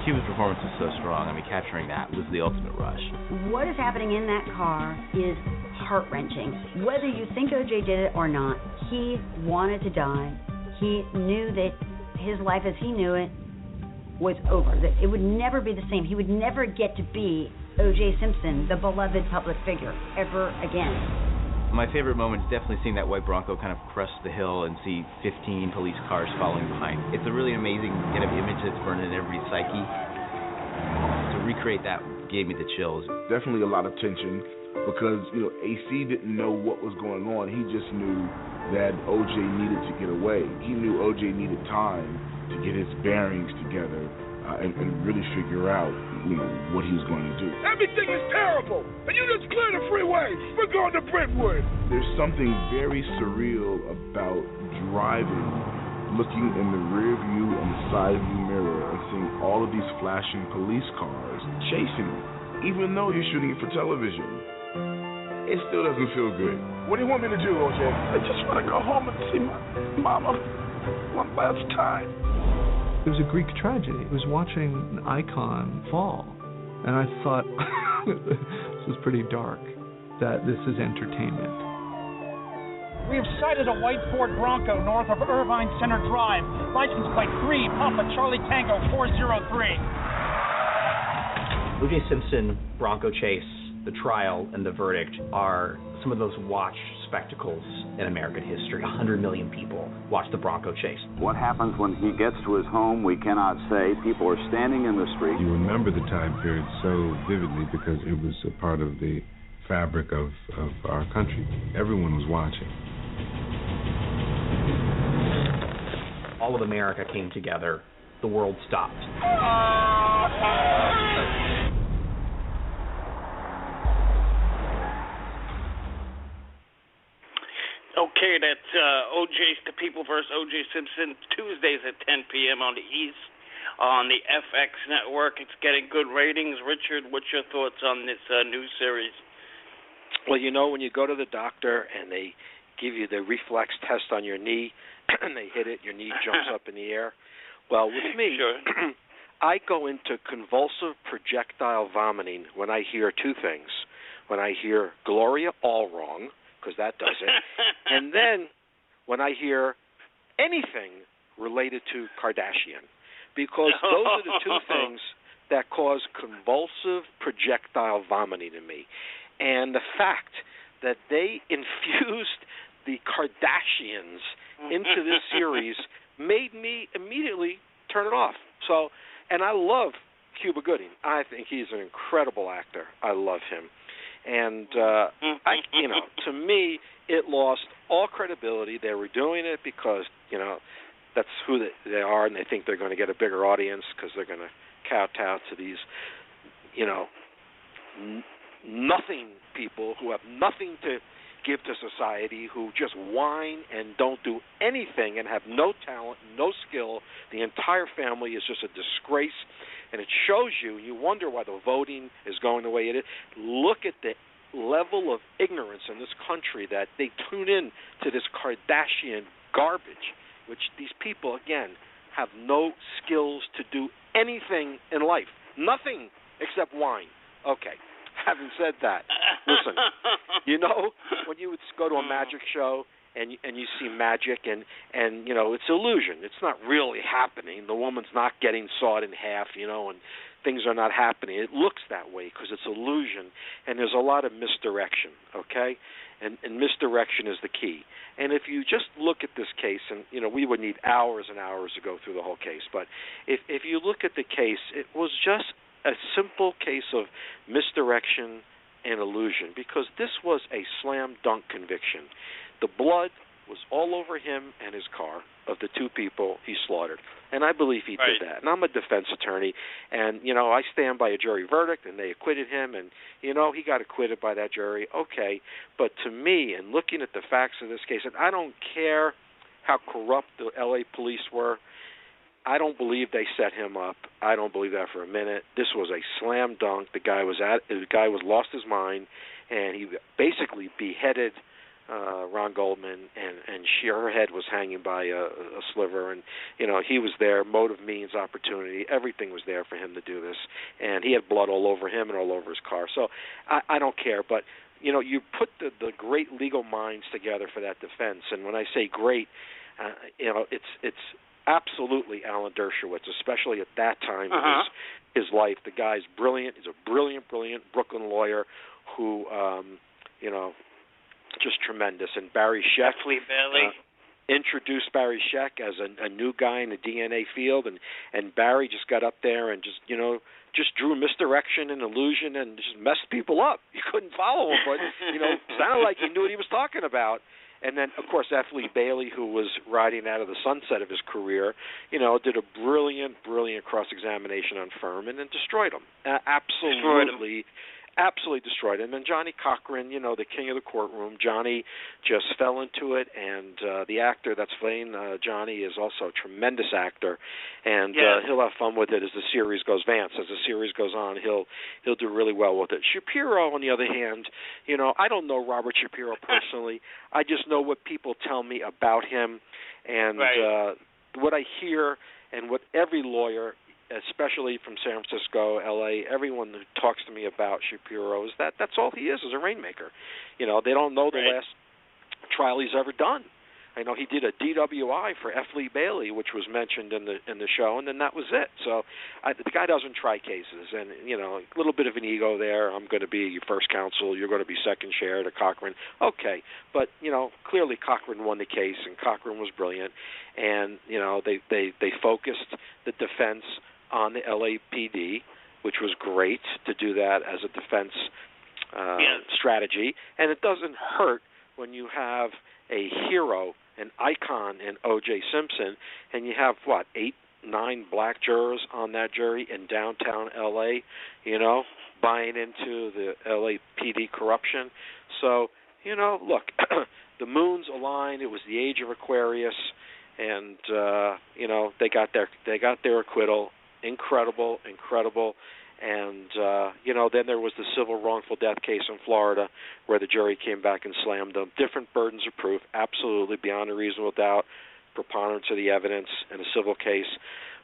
Cuba's performance was so strong. I mean, capturing that was the ultimate rush. What is happening in that car is heart-wrenching. Whether you think O.J. did it or not, he wanted to die. He knew that his life as he knew it was over, that it would never be the same. He would never get to be O.J. Simpson, the beloved public figure, ever again. My favorite moment is definitely seeing that white Bronco kind of crest the hill and see 15 police cars following behind. It's a really amazing kind of image that's burned in everybody's psyche. To recreate that gave me the chills. Definitely a lot of tension because, AC didn't know what was going on. He just knew that O.J. needed to get away. He knew O.J. needed time to get his bearings together and really figure out, what he was going to do. Everything is terrible, and you just cleared the freeway. We're going to Brentwood. There's something very surreal about driving, looking in the rear view and the side view mirror and seeing all of these flashing police cars chasing you. Even though you're shooting it for television, it still doesn't feel good. What do you want me to do, O.J.? I just want to go home and see my mama one last time. It was a Greek tragedy. It was watching an icon fall. And I thought, this is pretty dark, that this is entertainment. We have sighted a white Ford Bronco north of Irvine Center Drive. License plate 3, Papa Charlie Tango 403. O.J. Simpson, Bronco chase, the trial, and the verdict are some of those watched spectacles in American history. 100 million people watched the Bronco chase. What happens when he gets to his home, we cannot say. People are standing in the street. You remember the time period so vividly because it was a part of the fabric of our country. Everyone was watching. All of America came together. The world stopped. Okay, that's O.J.'s The People vs. O.J. Simpson, Tuesdays at 10 p.m. on the East on the FX network. It's getting good ratings. Richard, what's your thoughts on this new series? Well, when you go to the doctor and they give you the reflex test on your knee and they hit it, your knee jumps up in the air. Well, with me, sure. I go into convulsive projectile vomiting when I hear two things. When I hear Gloria Allwrong, because that does it. And then when I hear anything related to Kardashian, because those are the two things that cause convulsive projectile vomiting in me. And the fact that they infused the Kardashians into this series made me immediately turn it off. So, and I love Cuba Gooding. I think he's an incredible actor. I love him. And, to me, it lost all credibility. They were doing it because, that's who they are, and they think they're going to get a bigger audience because they're going to kowtow to these, nothing people who have nothing to give to society, who just whine and don't do anything and have no talent, no skill. The entire family is just a disgrace, and it shows you wonder why the voting is going the way it is. Look at the level of ignorance in this country that they tune in to this Kardashian garbage, which these people, again, have no skills to do anything in life. Nothing except whine. Okay. Having said that, listen, when you would go to a magic show and you see magic and it's illusion. It's not really happening. The woman's not getting sawed in half, and things are not happening. It looks that way because it's illusion, and there's a lot of misdirection, okay? And misdirection is the key. And if you just look at this case, and, we would need hours and hours to go through the whole case, but if you look at the case, it was just a simple case of misdirection and illusion because this was a slam dunk conviction. The blood was all over him and his car of the two people he slaughtered. And I believe he did that. And I'm a defense attorney, and, I stand by a jury verdict, and they acquitted him, and, he got acquitted by that jury. Okay, but to me, and looking at the facts of this case, and I don't care how corrupt the L.A. police were, I don't believe they set him up. I don't believe that for a minute. This was a slam dunk. The guy was lost his mind, and he basically beheaded Ron Goldman, and her head was hanging by a sliver, and he was there, motive, means, opportunity, everything was there for him to do this, and he had blood all over him and all over his car. So I don't care, but you put the great legal minds together for that defense, and when I say great, it's absolutely Alan Dershowitz, especially at that time of his life. The guy's brilliant. He's a brilliant Brooklyn lawyer who, just tremendous. And Barry Scheck introduced Barry Scheck as a new guy in the DNA field, and Barry just got up there and just drew misdirection and illusion and just messed people up. You couldn't follow him, but sounded like he knew what he was talking about. And then, of course, F. Lee Bailey, who was riding out of the sunset of his career, did a brilliant cross-examination on Furman and destroyed him. Absolutely destroyed him. And Johnny Cochran, the king of the courtroom, Johnny just fell into it. And the actor that's playing Johnny is also a tremendous actor. And he'll have fun with it as the series goes. As the series goes on, he'll do really well with it. Shapiro, on the other hand, I don't know Robert Shapiro personally. I just know what people tell me about him, and what I hear, and what every lawyer, especially from San Francisco, L.A., everyone who talks to me about Shapiro is that's all he is a rainmaker. They don't know the last trial he's ever done. I know he did a DWI for F. Lee Bailey, which was mentioned in the show, and then that was it. So the guy doesn't try cases, and a little bit of an ego there. I'm going to be your first counsel. You're going to be second chair to Cochran. Okay, but clearly Cochran won the case, and Cochran was brilliant, and they focused the defense on the LAPD, which was great to do that as a defense strategy, and it doesn't hurt when you have a hero, an icon in O.J. Simpson, and you have, 8-9 black jurors on that jury in downtown L.A., buying into the LAPD corruption. So, look, the moons aligned. It was the age of Aquarius, and, they got their acquittal. Incredible. And, then there was the civil wrongful death case in Florida where the jury came back and slammed them. Different burdens of proof, absolutely, beyond a reasonable doubt, preponderance of the evidence in a civil case,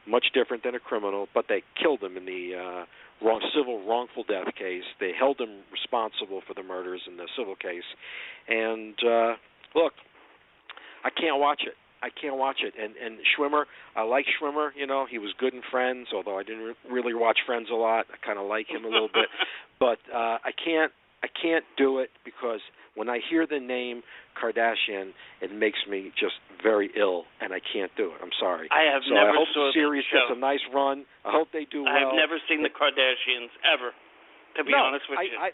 much different than a criminal, but they killed him in the civil wrongful death case. They held him responsible for the murders in the civil case. And, look, I can't watch it. And Schwimmer, I like Schwimmer. He was good in Friends, although I didn't really watch Friends a lot. I kind of like him a little bit, but I can't do it because when I hear the name Kardashian, it makes me just very ill, and I can't do it. I'm sorry. I hope the series gets a nice run. I hope they do well. I have never seen the Kardashians ever, to be honest with you.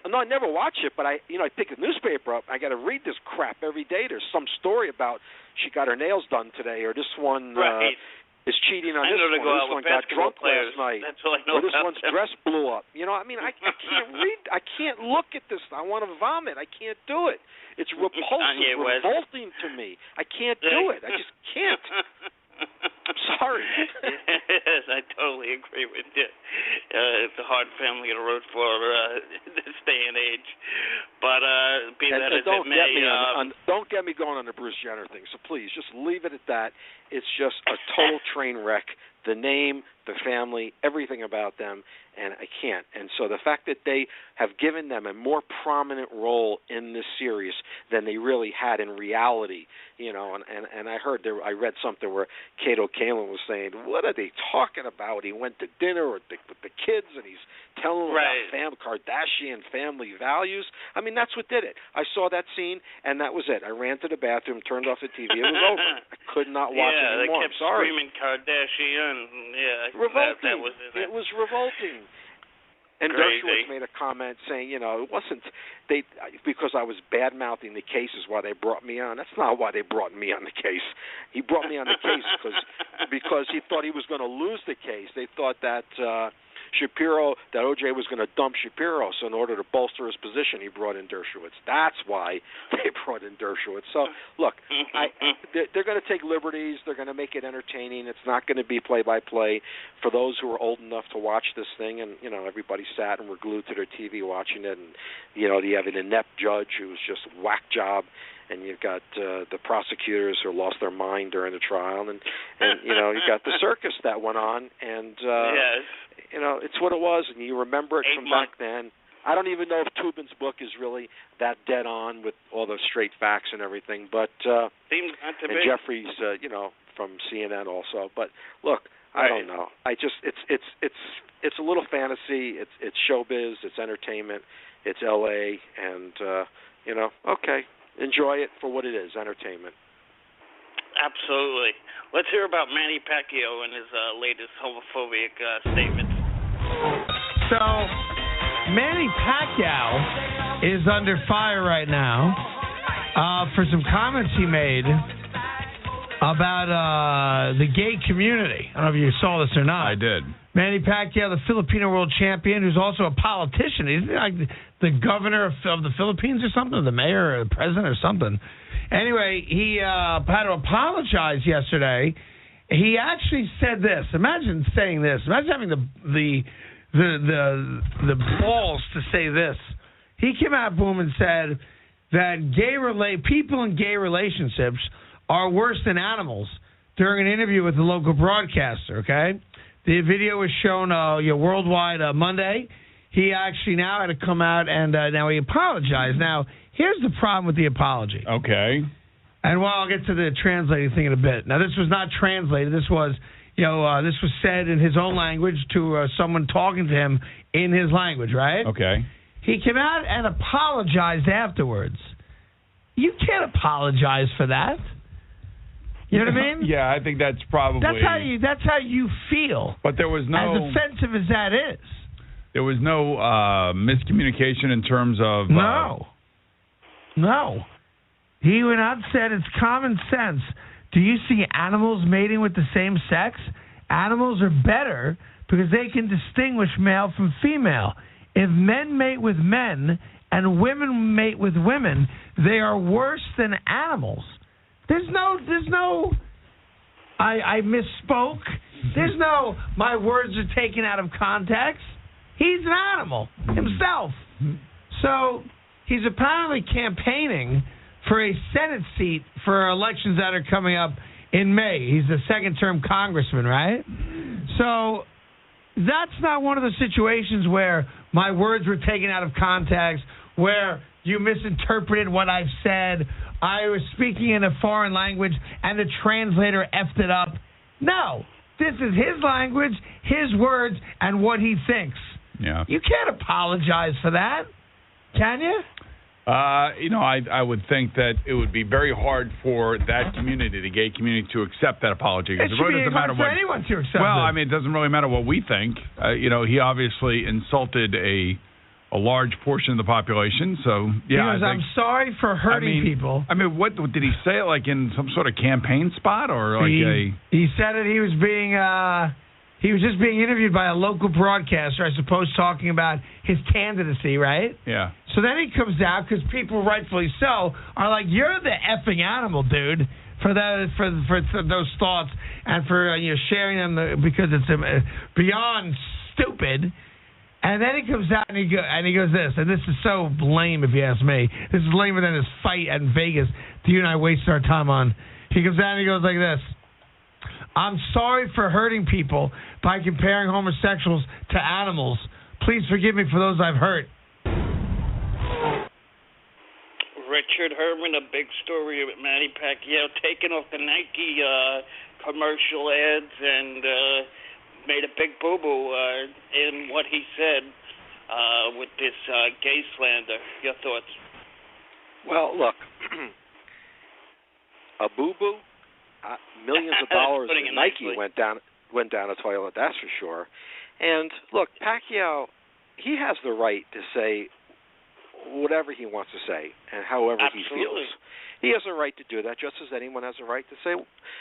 No, I never watch it, but I pick a newspaper up. I got to read this crap every day. There's some story about she got her nails done today, or this one is cheating on this one. This one got drunk last night. That's all I know or this about one's them. dress blew up. I can't read. I can't look at this. I want to vomit. I can't do it. It's repulsive, revolting to me. I can't do it. I just can't. I'm sorry. Yes, I totally agree with you. It's a hard family to root for this day and age. But be that as it may, don't get me going on the Bruce Jenner thing. So please, just leave it at that. It's just a total train wreck. The name, the family, everything about them, and I can't. And so the fact that they have given them a more prominent role in this series than they really had in reality, and I read something where Kato Kaelin was saying, what are they talking about? He went to dinner with the kids, and he's telling them about Kardashian family values. I mean, that's what did it. I saw that scene, and that was it. I ran to the bathroom, turned off the TV. It was over. I could not watch it anymore. They kept I'm sorry. screaming Kardashian. Revolting. That was it. It was revolting. And Dershowitz made a comment saying, it wasn't because I was bad-mouthing the cases why they brought me on. That's not why they brought me on the case. He brought me on the case because he thought he was going to lose the case. They thought that Shapiro, that O.J. was going to dump Shapiro, so in order to bolster his position, he brought in Dershowitz. That's why they brought in Dershowitz. So, look, they're going to take liberties. They're going to make it entertaining. It's not going to be play-by-play. For those who are old enough to watch this thing, and, everybody sat and were glued to their TV watching it, and, you have an inept judge who's just whack job, and you've got the prosecutors who lost their mind during the trial, and you've got the circus that went on, and yes. It's what it was, and you remember it from back then. I don't even know if Toobin's book is really that dead on with all the straight facts and everything, but seems not to and be. Jeffrey's from CNN also. But look, I don't know. It's a little fantasy. It's showbiz. It's entertainment. It's L.A. and okay. Enjoy it for what it is, entertainment. Absolutely. Let's hear about Manny Pacquiao and his latest homophobic statements. So, Manny Pacquiao is under fire right now for some comments he made about the gay community. I don't know if you saw this or not. I did. Manny Pacquiao, the Filipino world champion, who's also a politician. He's like the governor of the Philippines or something, or the mayor or the president or something. Anyway, he had to apologize yesterday. He actually said this. Imagine saying this. Imagine having the balls to say this. He came out, boom, and said that people in gay relationships are worse than animals during an interview with the local broadcaster, okay? The video was shown worldwide Monday. He actually now had to come out and now he apologized. Now, here's the problem with the apology. Okay. And I'll get to the translating thing in a bit. Now, this was not translated. This was, this was said in his own language to someone talking to him in his language, right? Okay. He came out and apologized afterwards. You can't apologize for that. You know what I mean? Yeah, I think that's probably... That's how you feel. But there was no... As offensive as that is. There was no miscommunication in terms of... No. He went out and said it's common sense. Do you see animals mating with the same sex? Animals are better because they can distinguish male from female. If men mate with men and women mate with women, they are worse than animals. There's no, I misspoke. There's no, my words are taken out of context. He's an animal himself. So he's apparently campaigning for a Senate seat for elections that are coming up in May. He's a second-term congressman, right? So that's not one of the situations where my words were taken out of context, where you misinterpreted what I've said. I was speaking in a foreign language, and the translator effed it up. No. This is his language, his words, and what he thinks. Yeah. You can't apologize for that, can you? I would think that it would be very hard for that community, the gay community, to accept that apology. It should be hard for anyone to accept it. Well, I mean, it doesn't really matter what we think. He obviously insulted a large portion of the population. So, yeah. I'm sorry for hurting people. I mean, what did he say it like in some sort of campaign spot or like He said that he was being he was just being interviewed by a local broadcaster, I suppose, talking about his candidacy, right? Yeah. So then he comes out because people, rightfully so, are like, "You're the effing animal, dude," for those thoughts and for sharing them because it's beyond stupid. And then he comes out and he goes this, and this is so lame if you ask me. This is lamer than his fight in Vegas that you and I wasted our time on. He comes out and he goes like this: "I'm sorry for hurting people by comparing homosexuals to animals. Please forgive me for those I've hurt." Richard Herman, a big story with Manny Pacquiao taking off the Nike commercial ads and made a big boo-boo in what he said with this gay slander. Your thoughts? Well, look, a boo-boo, millions of dollars in Nike went down the toilet, that's for sure. And look, Pacquiao, he has the right to say whatever he wants to say and however Absolutely. he feels. He has a right to do that, just as anyone has a right to say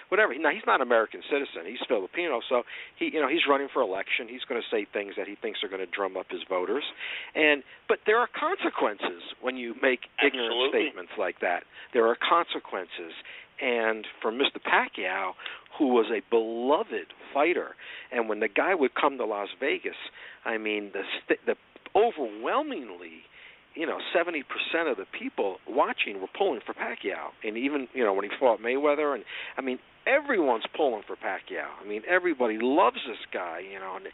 whatever. Now, he's not an American citizen; he's Filipino, so he's running for election. He's going to say things that he thinks are going to drum up his voters, but there are consequences when you make ignorant statements like that. There are consequences, and for Mr. Pacquiao, who was a beloved fighter, and when the guy would come to Las Vegas, I mean, the overwhelmingly, 70% of the people watching were pulling for Pacquiao. And even, when he fought Mayweather, and I mean, everyone's pulling for Pacquiao. I mean, everybody loves this guy, and